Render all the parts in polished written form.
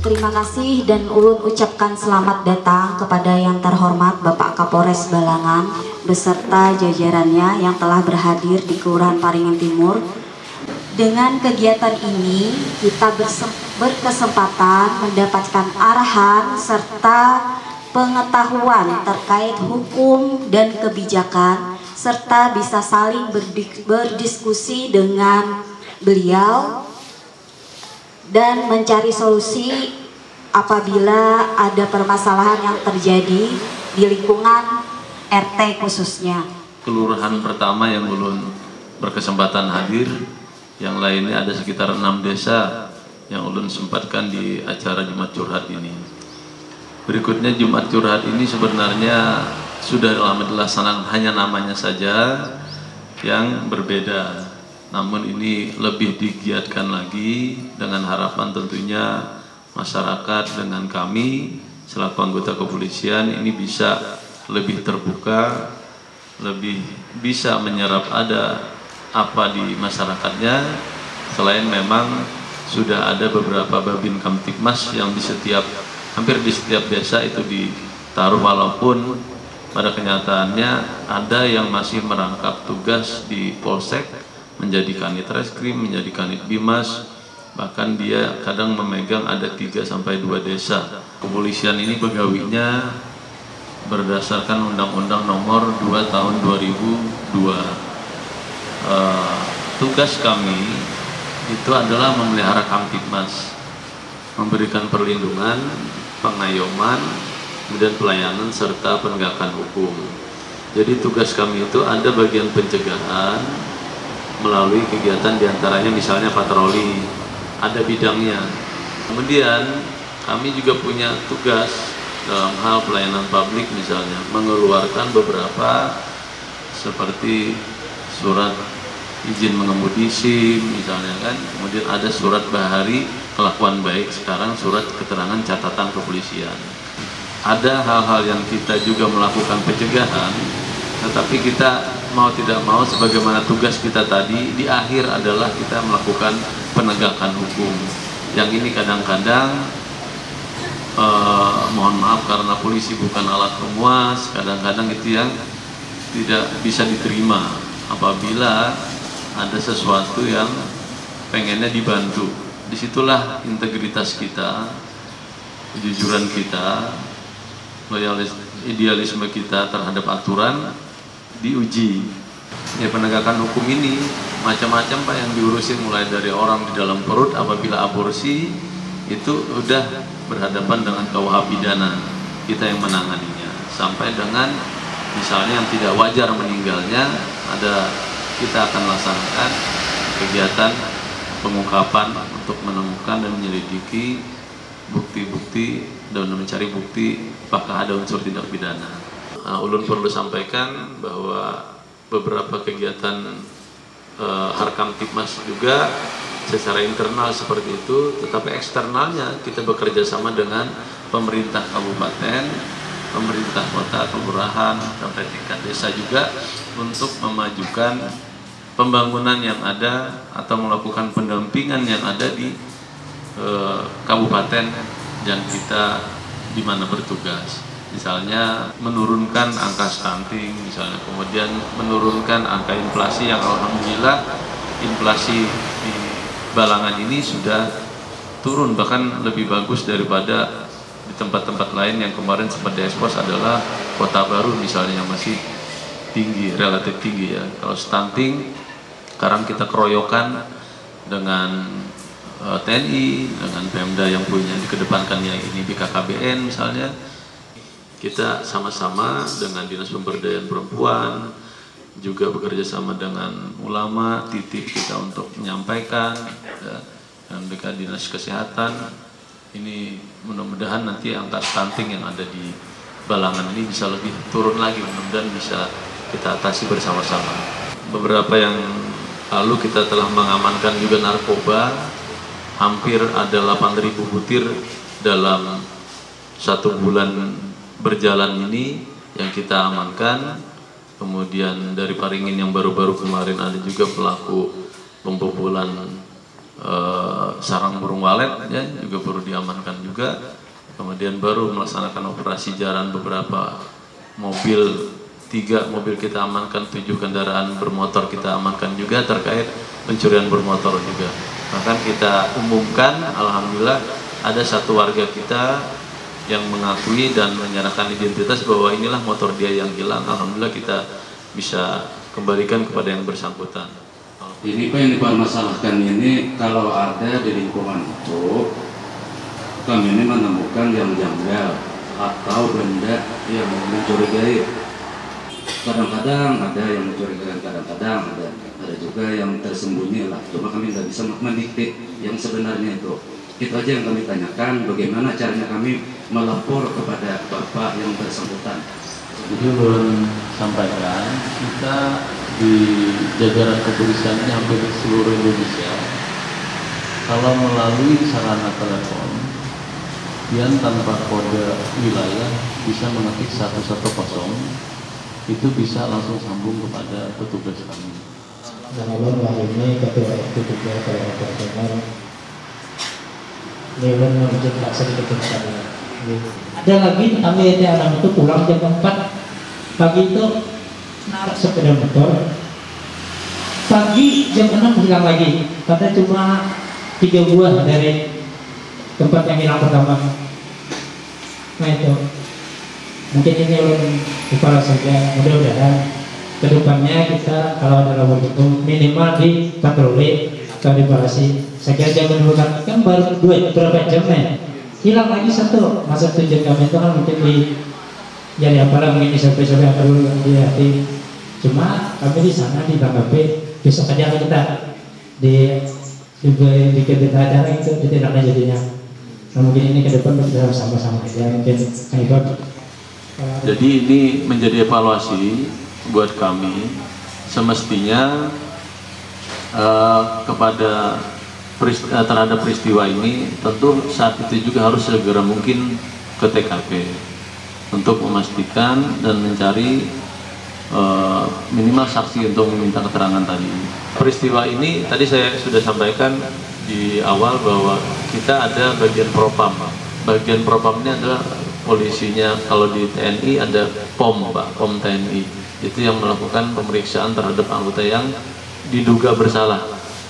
Terima kasih dan ulun ucapkan selamat datang kepada yang terhormat Bapak Kapolres Balangan beserta jajarannya yang telah berhadir di Kelurahan Paringin Timur. Dengan kegiatan ini kita berkesempatan mendapatkan arahan serta pengetahuan terkait hukum dan kebijakan serta bisa saling berdiskusi dengan beliau dan mencari solusi apabila ada permasalahan yang terjadi di lingkungan RT khususnya. Kelurahan pertama yang ulun berkesempatan hadir, yang lainnya ada sekitar 6 desa yang ulun sempatkan di acara Jumat Curhat ini. Berikutnya Jumat Curhat ini sebenarnya sudah lama dilaksanakan, hanya namanya saja yang berbeda. Namun ini lebih digiatkan lagi dengan harapan tentunya masyarakat dengan kami selaku anggota kepolisian ini bisa lebih terbuka, lebih bisa menyerap ada apa di masyarakatnya. Selain memang sudah ada beberapa babin kamtibmas yang hampir di setiap desa itu ditaruh, walaupun pada kenyataannya ada yang masih merangkap tugas di polsek, menjadi kanit reskrim, menjadi kanit bimas, bahkan dia kadang memegang ada 3 sampai 2 desa. Kepolisian ini pegawainya berdasarkan Undang-Undang Nomor 2 Tahun 2002. Tugas kami itu adalah memelihara kamtibmas, memberikan perlindungan, pengayoman, kemudian pelayanan serta penegakan hukum. Jadi tugas kami itu ada bagian pencegahan melalui kegiatan diantaranya misalnya patroli, ada bidangnya. Kemudian kami juga punya tugas dalam hal pelayanan publik, misalnya mengeluarkan beberapa seperti surat izin mengemudi SIM misalnya kan, kemudian ada surat bahari kelakuan baik, sekarang surat keterangan catatan kepolisian. Ada hal-hal yang kita juga melakukan pencegahan, tetapi kita mau tidak mau sebagaimana tugas kita tadi di akhir adalah kita melakukan penegakan hukum. Yang ini kadang-kadang mohon maaf karena polisi bukan alat pemuas, kadang-kadang itu yang tidak bisa diterima apabila ada sesuatu yang pengennya dibantu. Disitulah integritas kita, kejujuran kita, idealisme kita terhadap aturan diuji. Ya, penegakan hukum ini macam-macam Pak yang diurusin, mulai dari orang di dalam perut apabila aborsi itu udah berhadapan dengan KUH pidana, kita yang menanganinya, sampai dengan misalnya yang tidak wajar meninggalnya, kita akan laksanakan kegiatan pengungkapan untuk menemukan dan menyelidiki bukti-bukti dan mencari bukti apakah ada unsur tindak pidana. Ulun perlu sampaikan bahwa beberapa kegiatan Harkamtibmas juga secara internal seperti itu, tetapi eksternalnya kita bekerja sama dengan pemerintah kabupaten, pemerintah kota, kelurahan, sampai tingkat desa juga untuk memajukan pembangunan yang ada atau melakukan pendampingan yang ada di kabupaten yang kita di mana bertugas. Misalnya menurunkan angka stunting, misalnya, kemudian menurunkan angka inflasi yang alhamdulillah inflasi di Balangan ini sudah turun, bahkan lebih bagus daripada di tempat-tempat lain yang kemarin sempat diekspos adalah Kota Baru misalnya, yang masih tinggi, relatif tinggi ya. Kalau stunting sekarang kita keroyokan dengan TNI, dengan Pemda yang punya dikedepankannya ini BKKBN misalnya. Kita sama-sama dengan Dinas Pemberdayaan Perempuan, juga bekerja sama dengan ulama, titip kita untuk menyampaikan, ya, dan dengan Dinas Kesehatan. Ini mudah-mudahan nanti angka stunting yang ada di Balangan ini bisa lebih turun lagi, mudah-mudahan bisa kita atasi bersama-sama. Beberapa yang lalu kita telah mengamankan juga narkoba, hampir ada 8.000 butir dalam 1 bulan berjalan ini yang kita amankan. Kemudian dari Paringin yang baru-baru kemarin ada juga pelaku pembobolan sarang burung walet ya juga perlu diamankan juga. Kemudian baru melaksanakan operasi jaran beberapa mobil, 3 mobil kita amankan, 7 kendaraan bermotor kita amankan juga terkait pencurian bermotor juga. Bahkan kita umumkan, alhamdulillah ada 1 warga kita yang mengakui dan menyerahkan identitas bahwa inilah motor dia yang hilang. Alhamdulillah kita bisa kembalikan kepada yang bersangkutan. Ini Pak yang dipermasalahkan ini kalau ada di lingkungan itu kami ini menemukan yang janggal atau benda yang mencurigai. Kadang-kadang ada yang mencurigakan, kadang-kadang ada juga yang tersembunyi lah. Cuma kami nggak bisa mendikte yang sebenarnya itu. Itu aja yang kami tanyakan, bagaimana caranya kami melapor kepada Bapak yang bersangkutan. Jadi belum sampaikan, kita di jajaran kepolisian hampir seluruh Indonesia, kalau melalui sarana telepon, yang tanpa kode wilayah bisa mengetik 110, itu bisa langsung sambung kepada petugas kami. Namun hari ini ketua RT juga kalau operasional ini menunjuk tak sedikit sekali. Ada lagi kami anak itu pulang jam 4 pagi itu narik sepeda motor. Pagi jam 6 hilang lagi. Kata cuma 3 buah dari tempat yang hilang pertama. Nah itu mungkin ini ulun kepala saja. Mudah-mudahan kedepannya kita kalau ada labor itu minimal di patroli atau di palasi. Saya kira jangan menimbulkan, kan baru berapa jam ya hilang lagi 1. Masa tujuan kami itu kan mungkin di jadi apalah mungkin sampai apa dulu di hati. Cuma kami di sana ditanggapi besok aja kita di kita acara itu ditindaknya jadinya. Nah, mungkin ini ke depan kita sama-sama aja mungkin Ibu. Jadi ini menjadi evaluasi buat kami. Semestinya terhadap peristiwa ini tentu saat itu juga harus segera mungkin ke TKP untuk memastikan dan mencari minimal saksi untuk meminta keterangan tadi. Peristiwa ini tadi saya sudah sampaikan di awal bahwa kita ada bagian propam. Bagian propam ini adalah polisinya, kalau di TNI ada POM, Pak, POM TNI. Itu yang melakukan pemeriksaan terhadap anggota yang diduga bersalah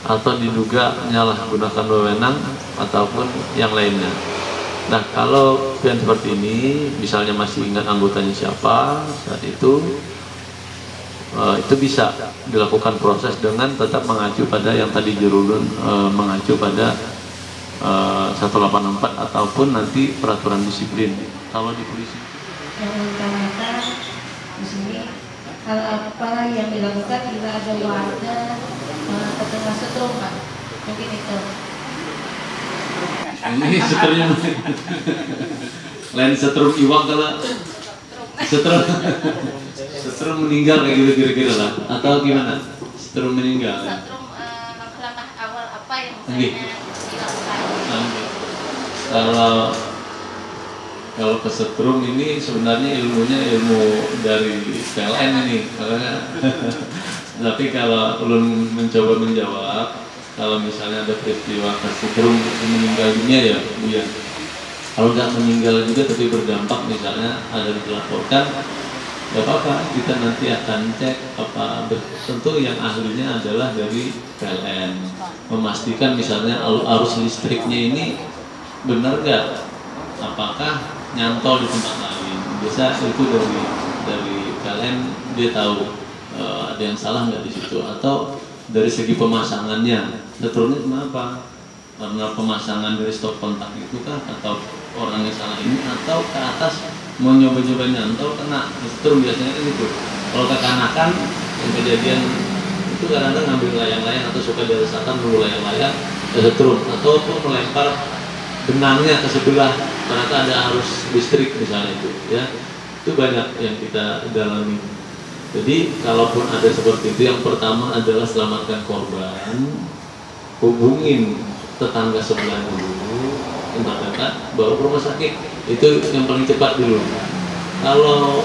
atau diduga menyalahgunakan wewenang ataupun yang lainnya. Nah, kalau yang seperti ini, misalnya masih ingat anggotanya siapa saat itu bisa dilakukan proses dengan tetap mengacu pada yang tadi Jurulun mengacu pada 184 ataupun nanti peraturan disiplin. Kalau di polisi yang utama di sini hal apa yang dilakukan bila ada warga terkena setrum, Pak? Mungkin itu. Ini setrum lain setrum iwak kalau setrum meninggal kayak gitu kira-kira lah, atau gimana? Setrum meninggal. Setrum langkah-langkah awal apa yang misalnya dilakukan? Kalau kesetrum ini sebenarnya ilmunya ilmu dari PLN ini. Tapi kalau ulun mencoba menjawab, kalau misalnya ada peristiwa kesetrum meninggal dunia ya, Bu ya. Kalau nggak meninggal juga tapi berdampak misalnya ada dilaporkan, nggak apa-apa, kita nanti akan cek apa. Tentu yang ahlinya adalah dari PLN, memastikan misalnya arus listriknya ini benar nggak, apakah nyantol di tempat lain. Biasa itu dari PLN dia tahu ada yang salah nggak di situ, atau dari segi pemasangannya setrumnya kenapa, karena pemasangan dari stop kontak itu kah, atau orang yang salah ini, atau ke atas mau nyoba-nyoba nyantol kena setrum. Biasanya kan itu kalau kekanakan yang kejadian itu kadang-kadang ngambil layang-layang atau suka dari selatan dulu layang-layang ke setrum, atau melempar benangnya ke sebelah ternyata ada arus listrik misalnya itu ya. Itu banyak yang kita dalami. Jadi kalaupun ada seperti itu, yang pertama adalah selamatkan korban, hubungin tetangga sebelah dulu, tempat baru ke rumah sakit. Itu yang paling cepat dulu. Kalau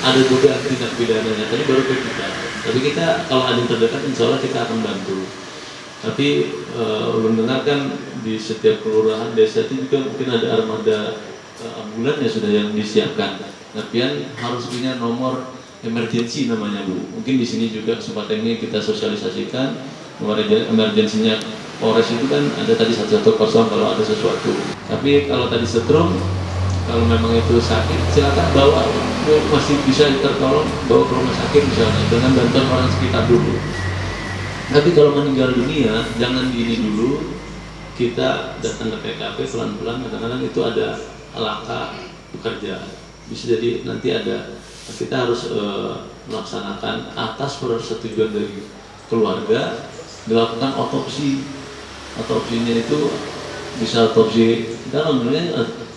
ada dugaan tindak pidananya tadi baru ke kita. Tapi kita kalau ada yang terdekat, insya Allah kita akan bantu. Tapi ulun dengar kan di setiap kelurahan desa itu juga mungkin ada armada ambulan ya sudah yang disiapkan. Tapi harus punya nomor emergency namanya Bu. Mungkin di sini juga kesempatan ini kita sosialisasikan nomor emergensinya Polres itu kan ada tadi 110 kalau ada sesuatu. Tapi kalau tadi setrum, kalau memang itu sakit silakan bawa, masih bisa tertolong bawa ke rumah sakit misalnya dengan bantuan orang sekitar dulu. Tapi kalau meninggal dunia jangan gini dulu, kita datang ke TKP pelan-pelan, kadang-kadang itu ada langkah bekerja. Bisa jadi nanti ada, kita harus melaksanakan atas persetujuan dari keluarga dilakukan otopsi. Otopsinya itu bisa otopsi dalam,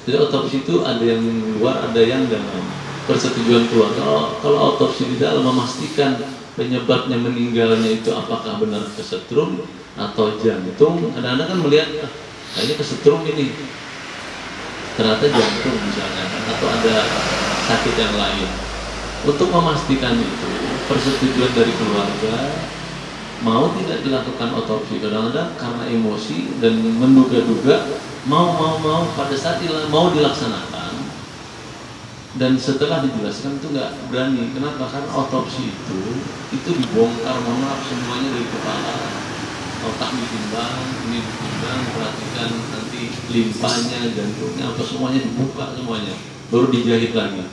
jadi otopsi itu ada yang luar, ada yang dalam. Persetujuan keluarga. Kalau otopsi di dalam memastikan penyebabnya meninggalnya itu apakah benar kesetrum atau jantung. Kadang-kadang kan melihat kayaknya kesetrum ini, ternyata jantung misalnya, atau ada sakit yang lain. Untuk memastikan itu persetujuan dari keluarga, mau tidak dilakukan otopsi. Kadang-kadang karena emosi dan menduga-duga mau pada saat mau dilaksanakan dan setelah dijelaskan itu nggak berani. Kenapa? Karena otopsi itu dibongkar, mohon maaf, semuanya dari kepala, otak ditimbang, ini ditimbang, perhatikan nanti limpahnya, jantungnya, apa semuanya dibuka semuanya, baru dijahit lagi.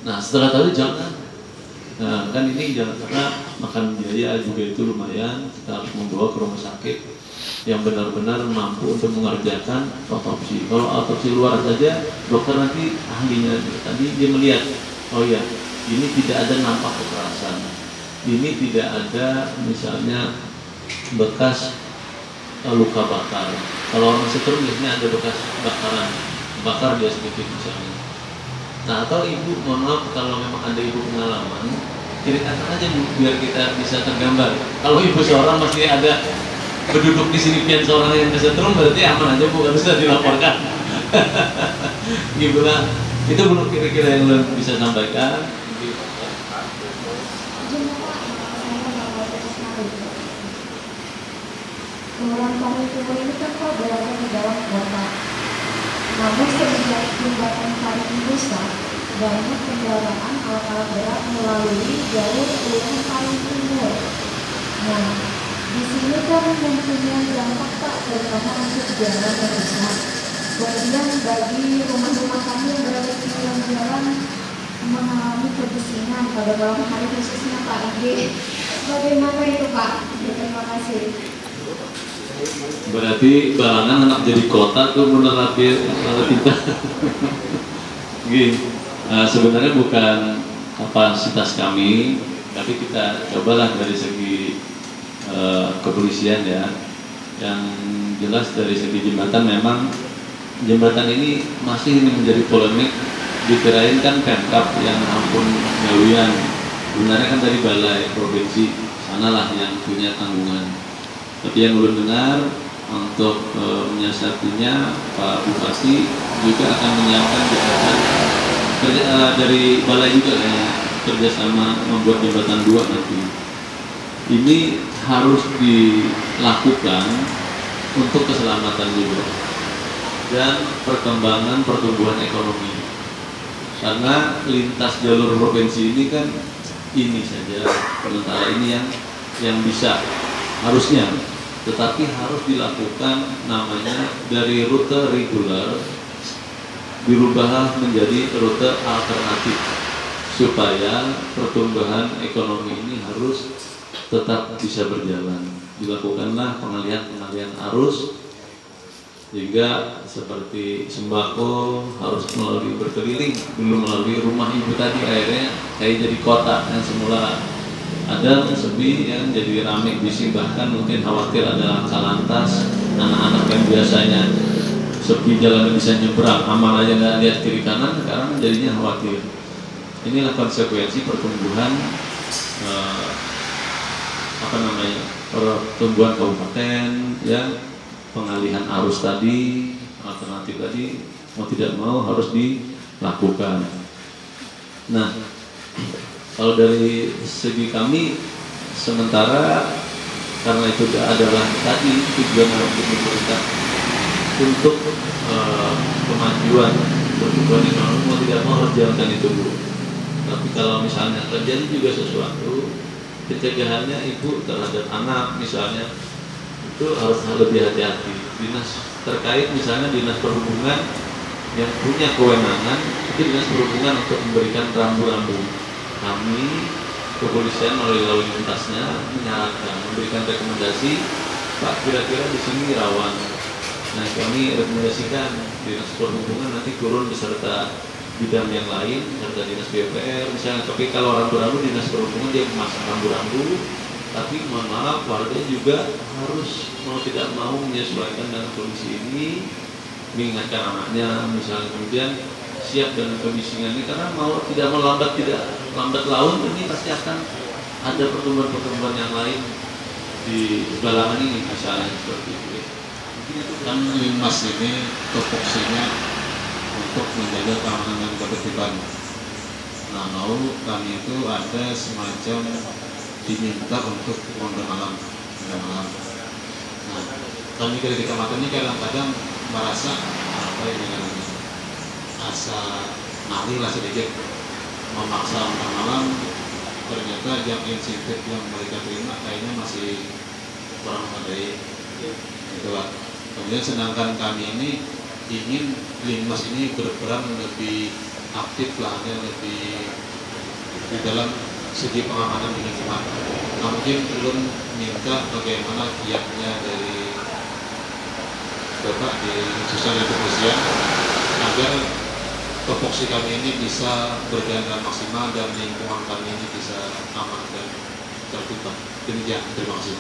Nah setelah tahu jangan. Nah kan ini jangan, karena makan biaya juga itu lumayan, kita harus membawa ke rumah sakit yang benar-benar mampu untuk mengerjakan otopsi. Kalau otopsi luar saja, dokter nanti ahlinya tadi dia melihat, oh ya ini tidak ada nampak kekerasan, ini tidak ada misalnya bekas luka bakar. Kalau orang setrum biasanya ada bekas bakar dia sedikit misalnya. Nah atau ibu, mohon maaf kalau memang ada ibu pengalaman, ceritakan aja biar kita bisa tergambar. Kalau ibu seorang masih ada berduduk di sini pian seorang yang kesetrum, berarti aman aja Bu, nggak bisa dilaporkan. Gimana? Itu belum kira-kira yang lo bisa sampaikan. Kelurahan Paring Timur ini kan kok berada di dalam kota. Namun semenjak jembatan Paring rusak, banyak kendaraan alat-alat berat melalui jalur Kelurahan Paring Timur. Nah, di sini kan mempunyai dampak Pak, terutama untuk jalan yang rusak. Kemudian bagi rumah-rumah kami yang berada di jalan mengalami kebisingan pada malam hari khususnya Pak Ide. Bagaimana itu Pak? Terima kasih. Berarti Balangan anak jadi kota tuh menerapkan kita. Gini, sebenarnya bukan kapasitas kami, tapi kita cobalah dari segi kepolisian ya. Yang jelas dari segi jembatan, memang jembatan ini masih menjadi polemik. Dikirain kan Pemkab yang ampun gawian, sebenarnya kan dari balai provinsi sanalah yang punya tanggungan. Tapi yang belum dengar untuk menyiasatinya, Pak Bupati juga akan menyiapkan jembatan dari balai juga kayaknya, kerjasama membuat jembatan 2 nanti. Ini harus dilakukan untuk keselamatan juga dan perkembangan pertumbuhan ekonomi. Karena lintas jalur provinsi ini kan ini saja sementara ini yang bisa harusnya, tetapi harus dilakukan namanya dari rute reguler dirubah menjadi rute alternatif supaya pertumbuhan ekonomi ini harus tetap bisa berjalan. Dilakukanlah pengalihan arus sehingga seperti sembako harus melalui berkeliling, dulu melalui rumah ibu tadi, akhirnya kayak jadi kota yang semula ada sepi yang jadi ramai bising, bahkan mungkin khawatir ada laka lantas, anak-anak yang biasanya sepi jalan bisa nyebrang, aman aja nggak lihat kiri kanan, sekarang jadinya khawatir. Inilah konsekuensi pertumbuhan pertumbuhan kabupaten ya, pengalihan arus tadi, alternatif tadi mau tidak mau harus dilakukan. Nah, kalau dari segi kami sementara Karena itu adalah tadi tujuan untuk pemerintah untuk kemajuan pertumbuhan ekonomi, mau tidak mau harus jalankan itu dulu. Tapi kalau misalnya terjadi juga sesuatu, pencegahannya ibu terhadap anak misalnya itu harus lebih hati-hati. Dinas terkait misalnya dinas perhubungan yang punya kewenangan itu dinas perhubungan untuk memberikan rambu-rambu. Kami kepolisian melalui lalu lintasnya menyarankan, memberikan rekomendasi, Pak kira-kira di sini rawan. Nah kami rekomendasikan dinas perhubungan nanti turun beserta bidang yang lain, serta dinas PUPR misalnya. Tapi kalau rambu-rambu dinas perhubungan dia memasang rambu-rambu, tapi mohon maaf warga juga harus mau tidak mau menyesuaikan dengan kondisi ini, mengingatkan anaknya misalnya, kemudian siap dengan kondisi ini, karena mau tidak melambat lambat laun ini pasti akan ada pertumbuhan-pertumbuhan yang lain di Balangan ini misalnya seperti itu. Kan Linmas ini tupoksinya untuk menjaga keamanan dan ketertiban. Nah, lalu kami itu ada semacam diminta untuk ronda malam. Nah, kami dari kecamatan ini kadang-kadang merasa apa ini namanya asa nari lah sedikit, memaksa ronda malam. Ternyata yang insentif yang mereka terima kayaknya masih kurang memadai. Gitu lah. Kemudian sedangkan kami ini ingin Linmas ini berperan lebih aktif lah, lebih di dalam segi pengamanan di lingkungan. Nah, mungkin belum minta bagaimana kiatnya dari Bapak di khususnya dari kepolisian agar tupoksi kami ini bisa berjalan maksimal dan lingkungan kami ini bisa aman dan tertib. Demikian, terima kasih.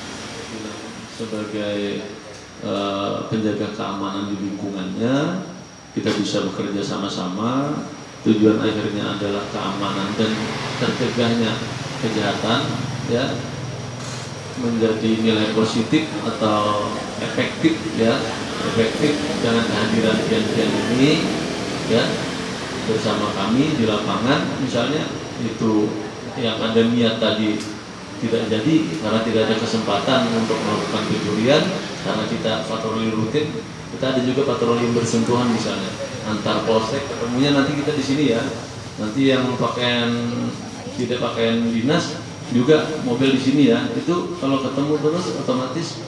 Sebagai penjaga keamanan di lingkungannya, kita bisa bekerja sama-sama. Tujuan akhirnya adalah keamanan dan tercegahnya kejahatan, ya, menjadi nilai positif atau efektif, ya, efektif dengan kehadiran pian-pian ini, ya, bersama kami di lapangan. Misalnya itu yang ada niat tadi tidak jadi karena tidak ada kesempatan untuk melakukan pencurian, karena kita patroli rutin. Kita ada juga patroli bersentuhan misalnya antar polsek, ketemunya nanti kita di sini ya. Nanti yang tidak pakaian dinas juga mobil di sini ya. Itu kalau ketemu terus otomatis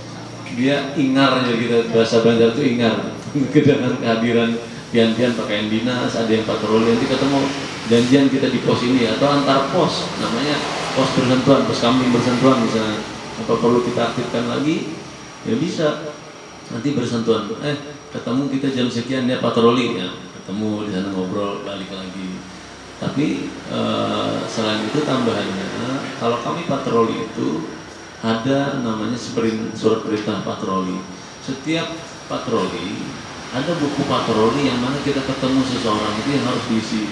dia ingar ya, kita bahasa Banjar itu ingar dengan kehadiran pian-pian pakaian dinas, ada yang patroli, nanti ketemu janjian kita di pos ini atau antar pos, namanya pos bersentuhan, pos kambing bersentuhan misalnya. Apa perlu kita aktifkan lagi? Ya bisa. Nanti bersentuhan, ketemu kita jam sekian ya patroli ya, ketemu di sana ngobrol balik lagi. Tapi selain itu tambahannya, kalau kami patroli itu ada namanya surat perintah patroli. Setiap patroli ada buku patroli yang mana kita ketemu seseorang itu yang harus diisi.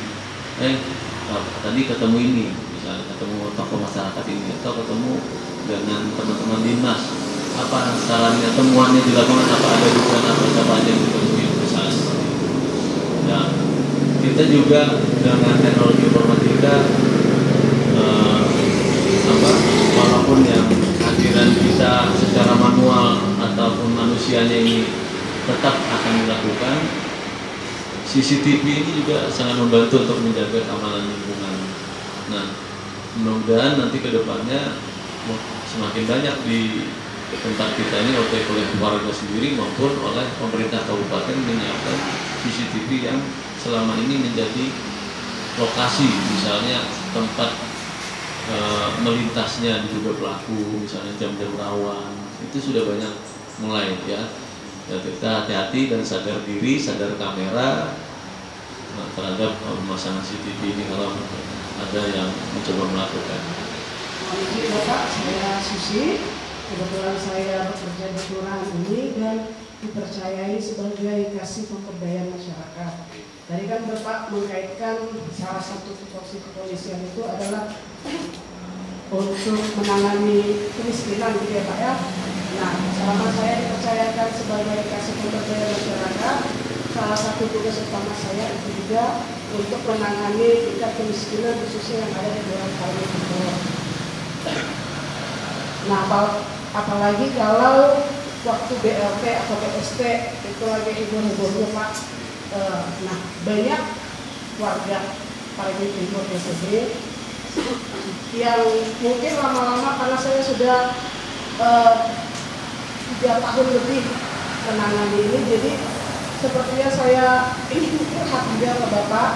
Tadi ketemu ini, misalnya ketemu tokoh masyarakat ini, atau ketemu dengan teman-teman dinas. Apa sarannya, temuannya di lapangan, apa ada dugaan apa siapa aja yang ditemui misalnya seperti itu. Nah, kita juga dengan teknologi informatika walaupun yang kehadiran kita secara manual ataupun manusianya ini tetap akan dilakukan, CCTV ini juga sangat membantu untuk menjaga keamanan lingkungan. Nah, mudah-mudahan nanti ke depannya semakin banyak di tempat kita ini oleh warga sendiri maupun oleh pemerintah kabupaten menyiapkan CCTV yang selama ini menjadi lokasi, misalnya tempat melintasnya diduga pelaku, misalnya jam-jam rawan, itu sudah banyak mulai ya. Kita hati-hati dan sadar diri, sadar kamera terhadap pemasangan CCTV ini kalau ada yang mencoba melakukan. Bapak, saya Susi. Kebetulan saya bekerja di kelurahan ini dan dipercayai sebagai kasih pemberdayaan masyarakat. Tadi kan Bapak mengkaitkan salah satu tupoksi kepolisian itu adalah untuk menangani kemiskinan gitu ya Pak ya. Nah, selama saya dipercayakan sebagai kasih pemberdayaan masyarakat, salah satu tugas utama saya itu juga untuk menangani tingkat kemiskinan khususnya yang ada di Kelurahan Parigi Timur. Nah, apalagi kalau waktu BLT atau BST itu lagi heboh-hebohnya Pak. Nah, banyak warga Parigi Timur TSB yang mungkin lama-lama, karena saya sudah 3 tahun lebih menangani ini, jadi sepertinya saya ingin curhat juga ke Bapak.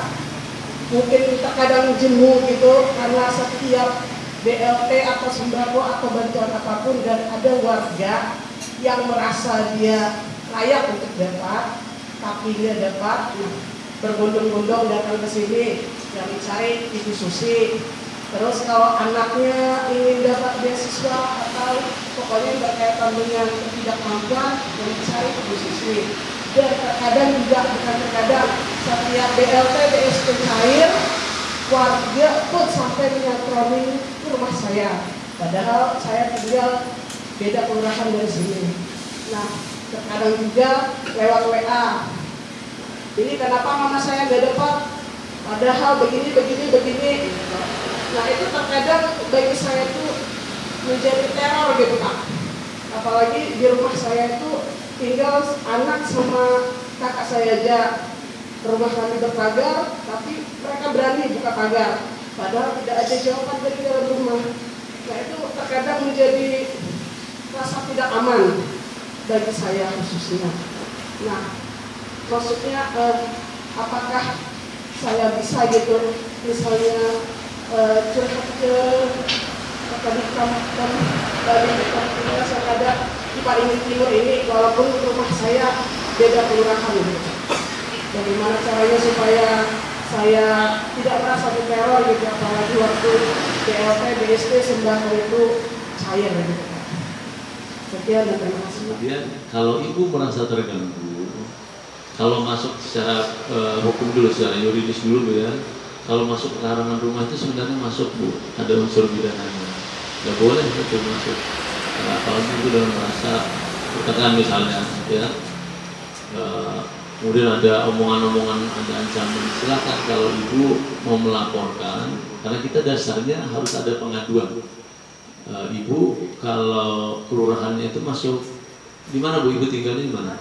Mungkin terkadang jemu gitu karena setiap BLT atau sembako atau bantuan apapun dan ada warga yang merasa dia layak untuk dapat, tapi dia dapat berbondong-bondong datang ke sini yang dicari Ibu Susi. Terus kalau anaknya ingin dapat beasiswa atau pokoknya berkaitan dengan ketidakmampuan yang dicari Ibu Susi. Dan terkadang juga, bukan terkadang, setiap BLT BST cair, warga pun sampai menyantroni ke rumah saya. Padahal saya tinggal beda kelurahan dari sini. Nah, terkadang juga lewat WA. Ini kenapa mama saya nggak dapat? Padahal begini. Nah, itu terkadang bagi saya itu menjadi teror gitu Pak. Apalagi di rumah saya itu tinggal anak sama kakak saya aja. Rumah kami berpagar, tapi mereka berani buka pagar. Padahal tidak ada jawaban dari dalam rumah. Nah, itu terkadang menjadi rasa tidak aman bagi saya khususnya. Nah, maksudnya apakah saya bisa gitu misalnya curhat ke tadi kampungnya saya ada di Parigi Timur ini, walaupun rumah saya beda kelurahan gitu. Bagaimana caranya supaya saya tidak merasa diteror gitu, apalagi waktu BLT, BST, sembako itu cair gitu. Sekian dan terima kasih. Kemudian kalau ibu merasa terganggu, kalau masuk secara hukum dulu, secara yuridis dulu ya, kalau masuk ke larangan rumah itu sebenarnya masuk Bu, ada unsur pidananya. Nggak boleh itu masuk. Apalagi itu dalam merasa perkataan misalnya ya. Kemudian ada omongan-omongan, ada ancaman. Silakan kalau ibu mau melaporkan, karena kita dasarnya harus ada pengaduan. Ibu kalau kelurahannya itu masuk di mana Bu? Ibu tinggalnya di mana?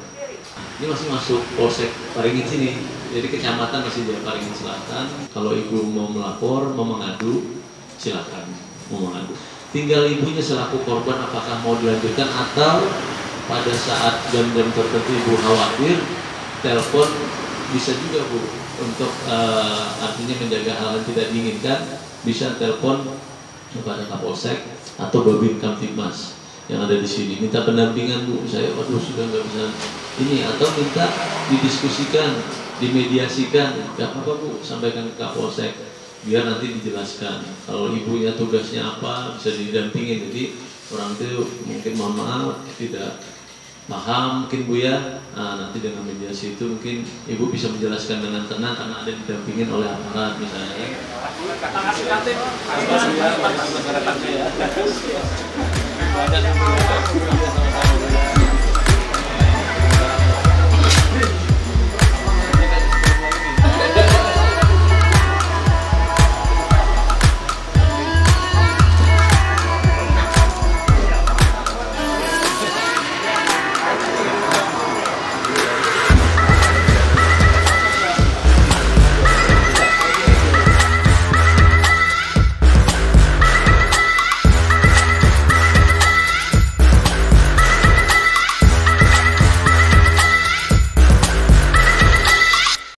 Ini masih masuk Polsek Paringin sini. Jadi kecamatan masih di Paringin Selatan. Kalau ibu mau melapor, mau mengadu, silakan mau mengadu. Tinggal ibunya selaku korban apakah mau dilanjutkan atau pada saat jam-jam tertentu ibu khawatir, telepon bisa juga Bu untuk artinya menjaga hal yang tidak diinginkan, bisa telepon kepada Kapolsek atau Babin Kamtibmas yang ada di sini, minta pendampingan Bu, saya waduh sudah nggak bisa ini, atau minta didiskusikan, dimediasikan, nggak apa-apa Bu, sampaikan ke Kapolsek biar nanti dijelaskan. Kalau ibunya tugasnya apa bisa didampingin, jadi orang itu mungkin mohon maaf tidak paham mungkin Bu ya, nanti dengan mediasi itu mungkin ibu bisa menjelaskan dengan tenang karena ada didampingin oleh aparat misalnya. Terima kasih.